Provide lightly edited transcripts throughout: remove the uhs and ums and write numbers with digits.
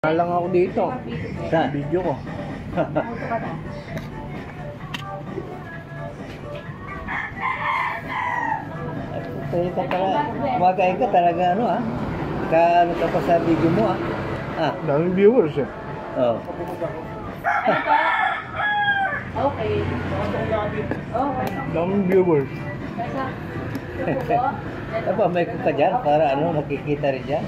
Lang ako dito. Saan? Video ko. Kaya ka talaga, kumakain ka talaga ano ah. Ano ka pa sa video mo ah. Daming viewers eh. Oh. Okay. Okay. Daming viewers. Apa, may ka dyan para ano, nakikita rin dyan.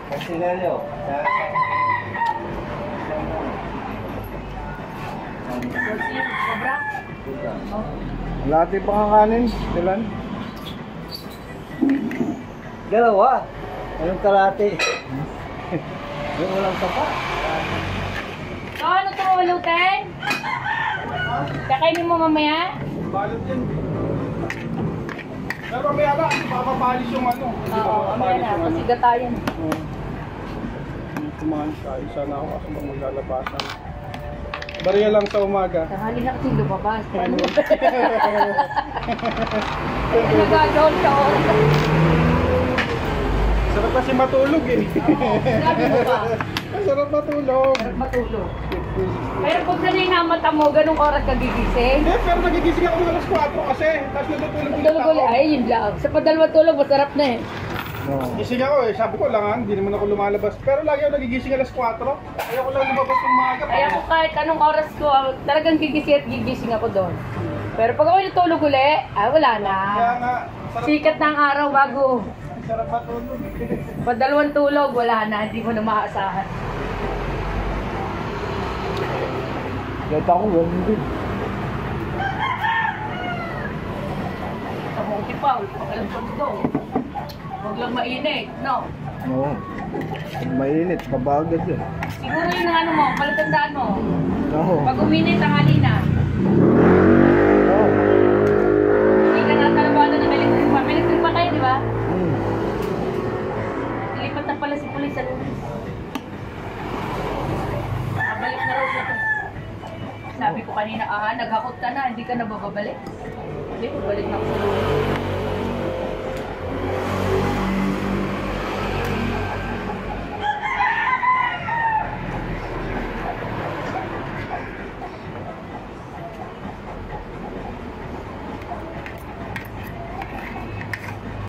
Kasi lalo, Lati pa nga kanin. Ilan? dalawa. Anong kalate? Yung walang tapa. So, ano ito mo, Luten? Kakainin mo mamaya? Balot yan. Pero mamaya ba, papapalis yung ano. Oo, mamaya na. Kasi gatayan. Kumain tayo. Sana ako kasi maglalabasan. Bariya lang sa umaga. Tanghali na kasi lumabas. Ano? Nagagawin ka oras. Sarap kasi matulog eh. Sabi mo ba? Sarap matulog. Sarap matulog. Pero pag sanay na mata mo, ganung oras ka gigising? Eh, pero nagigising ako ng alas 4 kasi. Tapos natutulog ulit Tulog ako. ulit. Ay, yun lang. Sa padalwa tulog, masarap na eh. No. Gising ako eh. Sabi ko lang, hindi naman ako lumalabas. Pero lagi ako nagigising alas 4. Ayoko lang lumabas ng umaga. Kaya ko kahit anong oras ko, talagang gigising at gigising ako doon. Pero pag ako natulog uli, ay wala na. Kaya nga, sarap, Sikat na ang araw bago. sarap matulog. Padalawang tulog, wala na. Hindi mo na maaasahan. Gata ko, ganun din. Kamuti pa, pagkalampag doon. Huwag lang mainit, no? Oo. Pag mainit, pabagad yun. Siguro yung ano mo, palatandaan mo. Oo. Pag uminit ang halina, Oo. hindi ka natalabado ng electric pa. May electric pa kayo, di ba? Nilipat na pala si pulis sa lunes. Nakabalik na raw siya. Sabi ko kanina, naghakot ka na, hindi ka na bababalik. Hindi, babalik na ako sa lunes.